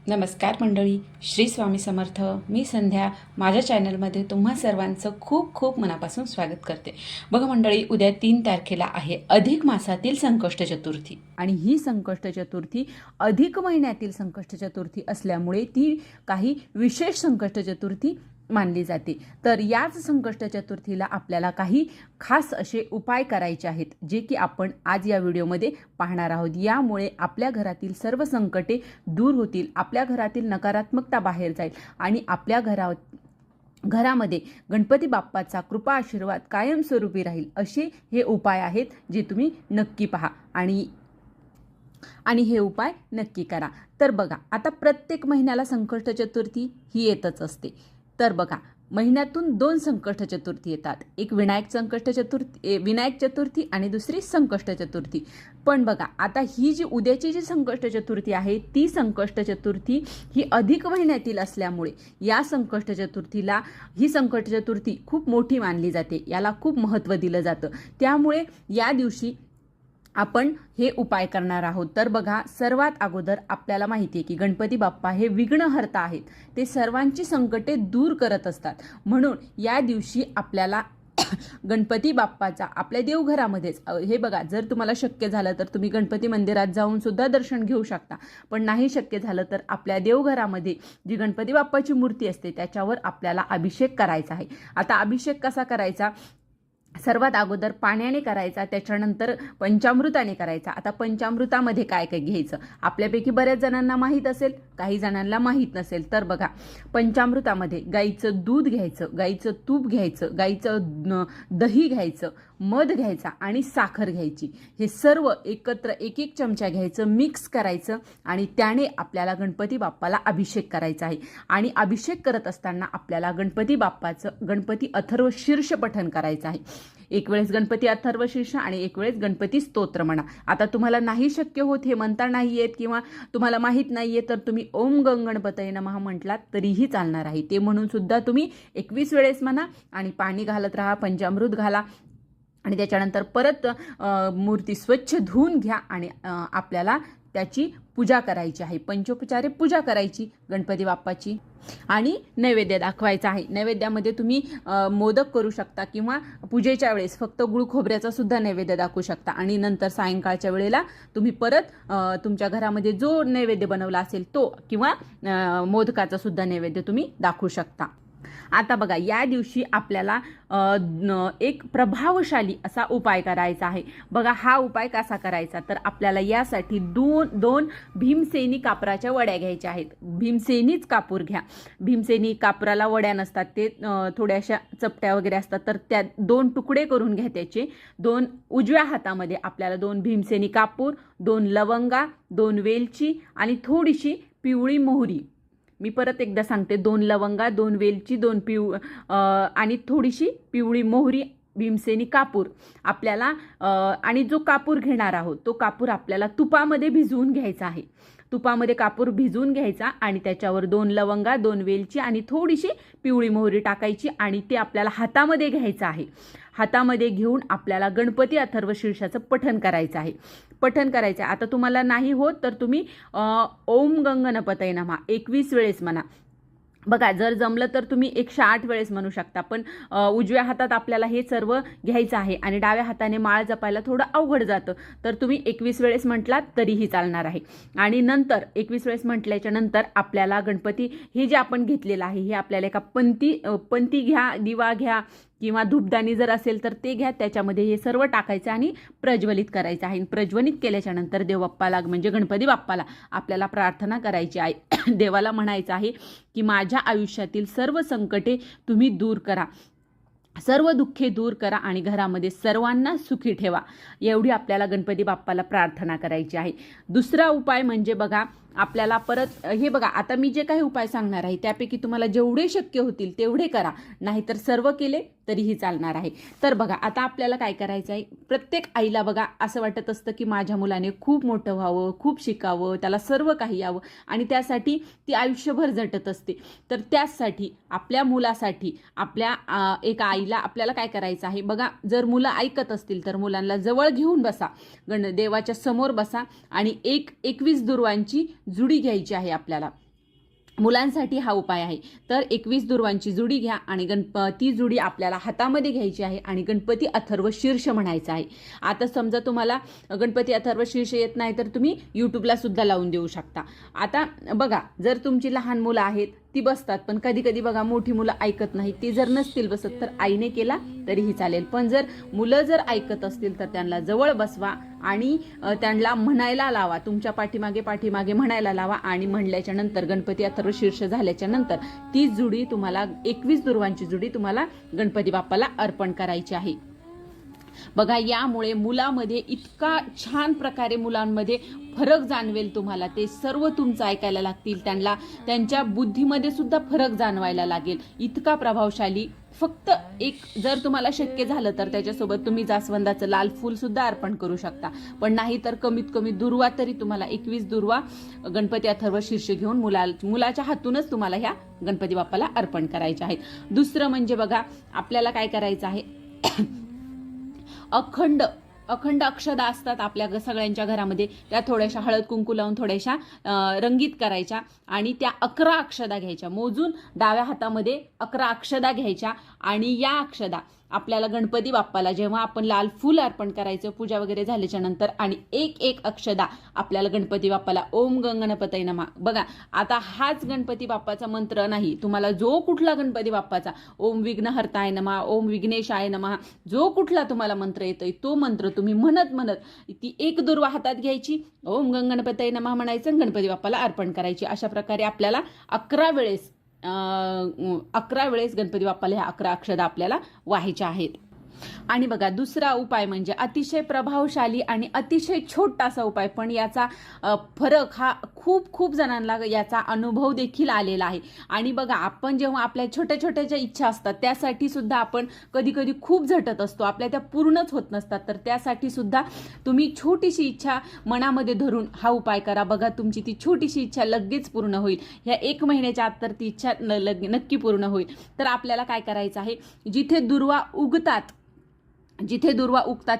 नमस्कार मंडळी, श्री स्वामी समर्थ. मी संध्या. माझ्या चॅनलमध्ये तुम्हा सर्वांचं खूप खूप मनापासून स्वागत करते. बघा मंडळी, उद्या 3 तारखेला आहे अधिक मासातील संकष्ट चतुर्थी आणि ही संकष्ट चतुर्थी अधिक महिन्यातील संकष्ट चतुर्थी असल्यामुळे ती काही विशेष संकष्ट चतुर्थी मानली जाते. तर याच संकष्ट चतुर्थीला आपल्याला काही खास असे उपाय करायचे आहेत, जे की आपण आज या व्हिडिओमध्ये पाहणार आहोत. यामुळे आपल्या घरातील सर्व संकटे दूर होतील, आपल्या घरातील नकारात्मकता बाहेर जाईल आणि आपल्या घरामध्ये गणपती बाप्पाचा कृपा आशीर्वाद कायमस्वरूपी राहील. असे हे उपाय आहेत जे तुम्ही नक्की पहा आणि हे उपाय नक्की करा. तर बघा, आता प्रत्येक महिन्याला संकष्ट चतुर्थी ही येतच असते. तर बघा, महिन्यातून 2 संकष्ट चतुर्थी येतात. एक विनायक चतुर्थी आणि दुसरी संकष्ट चतुर्थी. पण बघा, आता ही जी उद्याची जी संकष्ट चतुर्थी आहे, ती संकष्ट चतुर्थी ही अधिक महिन्यातील असल्यामुळे ही संकष्ट चतुर्थी खूप मोठी मानली जाते. याला खूप महत्त्व दिलं जातं. त्यामुळे या दिवशी आपण हे उपाय करणार आहोत. तर बघा, सर्वात अगोदर आपल्याला माहिती आहे की गणपती बाप्पा हे विघ्नहर्ता आहेत. ते सर्वांची संकटे दूर करत असतात. म्हणून या दिवशी आपल्याला गणपती बाप्पाचा आपल्या देवघरामध्येच, हे बघा, जर तुम्हाला शक्य झालं तर तुम्ही गणपती मंदिरात जाऊन सुद्धा दर्शन घेऊ शकता. पण नाही शक्य झालं तर आपल्या देवघरामध्ये जी गणपती बाप्पाची मूर्ती असते त्याच्यावर आपल्याला अभिषेक करायचा आहे. आता अभिषेक कसा करायचा? सर्वात अगोदर पाण्याने करायचा, त्याच्यानंतर पंचामृताने करायचा. आता पंचामृतामध्ये काय काय घ्यायचं आपल्यापैकी बऱ्याच जणांना माहीत असेल, काही जणांना माहीत नसेल. तर बघा, पंचामृतामध्ये गाईचं दूध घ्यायचं, गाईचं तूप घ्यायचं, गाईचं दही घ्यायचं, मध घ्यायचा आणि साखर घ्यायची. हे सर्व एकत्र एक एक चमचा घ्यायचं, मिक्स करायचं आणि त्याने आपल्याला गणपती बाप्पाला अभिषेक करायचा आहे. आणि अभिषेक करत असताना आपल्याला गणपती अथर्व शीर्ष पठण करायचं आहे. एक वेळेस गणपती अथर्व शीर्ष आणि एक वेळेस गणपती स्तोत्र म्हणा. आता तुम्हाला नाही शक्य होत, हे म्हणता नाही येत किंवा तुम्हाला माहीत नाहीये, तर तुम्ही ओम गणपतये नमः म्हटलात तरीही चालणार आहे. ते म्हणून सुद्धा तुम्ही 21 वेळेस म्हणा आणि पाणी घालत राहा, पंचामृत घाला आणि त्याच्यानंतर परत मूर्ती स्वच्छ धुवून घ्या आणि आपल्याला त्याची पूजा करायची आहे. पंचोपचारे पूजा करायची गणपती बाप्पाची आणि नैवेद्य दाखवायचा आहे. नैवेद्यामध्ये तुम्ही मोदक करू शकता किंवा पूजेच्या वेळेस फक्त गुळ खोबऱ्याचा सुद्धा नैवेद्य दाखवू शकता. आणि नंतर सायंकाळच्या वेळेला तुम्ही परत तुमच्या घरामध्ये जो नैवेद्य बनवला असेल तो किंवा मोदकाचा सुद्धा नैवेद्य तुम्ही दाखवू शकता. आता बघा, या दिवशी आपल्याला एक प्रभावशाली असा उपाय करायचा आहे. बघा, हा उपाय कसा करायचा? तर आपल्याला यासाठी दोन भीमसेनी कापराच्या वड्या घ्यायच्या आहेत. भीमसेनीच कापूर घ्या. भीमसेनी कापराला वड्या नसतात, ते थोड्याशा चपट्या वगैरे असतात. तर त्या 2 तुकडे करून घ्या त्याचे. उजव्या हातामध्ये आपल्याला 2 भीमसेनी कापूर, 2 लवंगा, 2 वेलची आणि थोडीशी पिवळी मोहरी. मी परत एकदा सांगते, 2 लवंगा, 2 वेलची, आणि थोडीशी पिवळी मोहरी, भीमसेनी कापूर आपल्याला, आणि जो कापूर घेणार आहोत तो कापूर आपल्याला तुपामध्ये भिजवून घ्यायचा आहे. तुपामध्ये कापूर भिजवून घ्यायचा आणि त्याच्यावर 2 लवंगा, 2 वेलची आणि थोडीशी पिवळी मोहरी टाकायची आणि ते आपल्याला हातामध्ये घ्यायचं आहे. हातामध्ये घेऊन आपल्याला गणपती अथर्व शीर्षाचं पठण करायचं आहे. आता तुम्हाला नाही होत तर तुम्ही ओम गणपतये नमः 21 वेळेस म्हणा. बघा, जर जमलं तर तुम्ही 108 वेळेस म्हणू शकता. पण उजव्या हातात आपल्याला हे सर्व घ्यायचं आहे आणि डाव्या हाताने माळ जपायला थोडं अवघड जातं. तर तुम्ही 21 वेळेस म्हटलात तरीही चालणार आहे. आणि नंतर 21 वेळेस म्हटल्याच्या नंतर आपल्याला गणपती हे जे आपण घेतलेलं आहे हे आपल्याला एका पंती घ्या, दिवा घ्या किंवा धूपदाणी जर असेल तर ते घ्या. त्याच्यामध्ये हे सर्व टाकायचं आणि प्रज्वलित करायचं आहे. प्रज्वलित केल्याच्या नंतर देवबाप्पाला म्हणजे गणपती बाप्पाला आपल्याला प्रार्थना करायची आहे. देवाला म्हणायचं आहे की माझ्या आयुष्यातील सर्व संकटे तुम्ही दूर करा, सर्व दुःखे दूर करा आणि घरामध्ये सर्वांना सुखी ठेवा. एवढी आपल्याला गणपती बाप्पाला प्रार्थना करायची आहे. दुसरा उपाय म्हणजे बघा, आपल्याला परत हे बघा, आता मी जे काही उपाय सांगणार आहे त्यापैकी तुम्हाला जेवढे शक्य होतील तेवढे करा, नाहीतर सर्व केले तरीही चालणार आहे. तर बघा, आता आपल्याला काय करायचं आहे? प्रत्येक आईला बघा असं वाटत असतं की माझ्या मुलाने खूप मोठं व्हावं, खूप शिकावं, त्याला सर्व काही यावं आणि त्यासाठी ती आयुष्यभर झटत असते. तर त्यासाठी आपल्या मुलासाठी आपल्या एका आईला आपल्याला काय करायचं आहे? बघा, जर मुलं ऐकत असतील तर मुलांना जवळ घेऊन बसा, देवाच्या समोर बसा आणि 21 दुर्वांची जुडी घ्यायची आहे आपल्याला. मुलांसाठी हा उपाय आहे. तर 21 दुर्वांची जुडी घ्या आणि ती जुडी आपल्याला हातामध्ये घ्यायची आहे आणि गणपती अथर्व शीर्ष म्हणायचं आहे. आता समजा तुम्हाला गणपती अथर्व शीर्ष येत नाही तर तुम्ही यूट्यूबला सुद्धा लावून देऊ शकता. आता बघा, जर तुमची लहान मुलं आहेत ती बसतात, पण कधी कधी बघा मोठी मुलं ऐकत नाही, ती जर नसतील बसत तर आईने केला तरीही चालेल. पण जर मुलं जर ऐकत असतील तर त्यांना जवळ बसवा आणि त्यांना म्हणायला लावा, तुमच्या पाठीमागे म्हणायला लावा आणि म्हणल्याच्या नंतर गणपती अथर्व शीर्ष झाल्याच्या नंतर ती जुडी तुम्हाला 21 दुर्वांची जुडी तुम्हाला गणपती बाप्पाला अर्पण करायची आहे. बघा, यामुळे मुलामध्ये इतका छान प्रकारे मुलांमध्ये फरक जाणवेल तुम्हाला. ते सर्व तुमचं ऐकायला लागतील, त्यांना त्यांच्या बुद्धीमध्ये सुद्धा फरक जाणवायला लागेल. इतका प्रभावशाली. फक्त एक जर तुम्हाला शक्य झालं तर त्याच्यासोबत तुम्ही जास्वंदाचं लाल फूल सुद्धा अर्पण करू शकता, पण नाही तर कमीत कमी दुर्वा तरी तुम्हाला 21 दुर्वा गणपती अथर्व शीर्ष घेऊन मुलाच्या हातूनच तुम्हाला ह्या गणपती बाप्पाला अर्पण करायचे आहेत. दुसरं म्हणजे बघा, आपल्याला काय करायचं आहे, अखंड अक्षदा असतात आपल्या सगळ्यांच्या घरामध्ये, त्या थोड्याशा हळद कुंकू लावून थोड्याशा रंगीत करायच्या आणि त्या 11 अक्षदा घ्यायच्या. मोजून डाव्या हातामध्ये 11 अक्षदा घ्यायच्या आणि या अक्षदा आपल्याला गणपती बाप्पाला जेव्हा आपण लाल फूल अर्पण करायचं पूजा वगैरे झाल्याच्या नंतर, आणि एक अक्षदा आपल्याला गणपती बाप्पाला ओम गणपतये नमः. बघा, आता हाच गणपती बाप्पाचा मंत्र नाही, तुम्हाला जो कुठला गणपती बाप्पाचा ओम विघ्नहर्ताय नमः, ओम विघ्नेशाय नमः, जो कुठला तुम्हाला मंत्र येतोय तो मंत्र तुम्ही म्हणत ती एक दुर्वा हातात घ्यायची, ओम गणपतये नमः म्हणायचं, गणपती बाप्पाला अर्पण करायची. अशा प्रकारे आपल्याला 11 वेळेस गणपती बाप्पाला ह्या 11 अक्षदा आपल्याला व्हायच्या आहेत. आणि बघा, दुसरा उपाय म्हणजे अतिशय प्रभावशाली आणि अतिशय छोटासा उपाय, पण याचा फरक हा खूप जणांना याचा अनुभव देखील आलेला आहे. आणि बघा, आपण जेव्हा आपल्या छोट्या छोट्या इच्छा असतात त्यासाठी सुद्धा आपण कधी खूप झटत असतो, आपल्या त्या पूर्णच होत नसतात. तर त्यासाठी सुद्धा तुम्ही छोटीशी इच्छा मनामध्ये धरून हा उपाय करा. बघा, तुमची ती छोटीशी इच्छा लगेच पूर्ण होईल. ह्या 1 महिन्याच्या आत तर ती इच्छा नक्की पूर्ण होईल. तर आपल्याला काय करायचं आहे, जिथे दुर्वा उगतात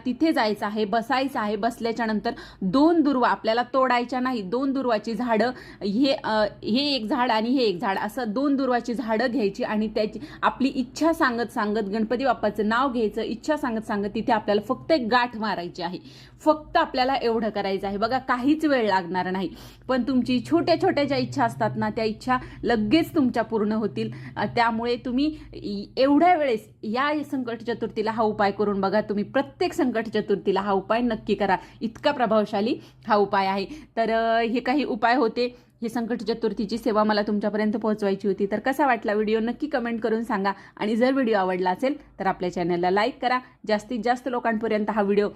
तिथे जायचं आहे, बसायचं आहे. बसल्याच्या नंतर 2 दुर्वा आपल्याला तोडायच्या नाही, 2 दुर्वाची झाडं, हे एक झाड आणि हे एक झाड, असं 2 दुर्वाची झाडं घ्यायची आणि त्याची आपली इच्छा सांगत गणपती बाप्पाचं नाव घ्यायचं, इच्छा सांगत तिथे आपल्याला फक्त एक गाठ मारायची आहे. फक्त आपल्याला एवढं करायचं आहे. बघा, काहीच वेळ लागणार नाही, पण तुमची छोट्या ज्या इच्छा असतात ना, त्या इच्छा लगेच तुमच्या पूर्ण होतील. त्यामुळे तुम्ही एवढ्या वेळेस या संकट चतुर्थीला हा उपाय करून बघा. तुम्ही प्रत्येक संकट चतुर्थीला हा उपाय नक्की करा. इतका प्रभावशाली हा उपाय आहे. तर हे काही उपाय होते. हे संकट चतुर्थीची सेवा मला तुमच्यापर्यंत पोहोचवायची होती. तर कसा वाटला व्हिडिओ नक्की कमेंट करून सांगा. आणि जर व्हिडिओ आवडला असेल तर आपल्या चॅनलला लाईक करा, जास्तीत जास्त लोकांपर्यंत हा व्हिडिओ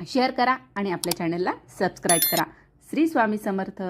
शेअर करा आणि आपल्या चॅनलला सबस्क्राईब करा. श्री स्वामी समर्थ.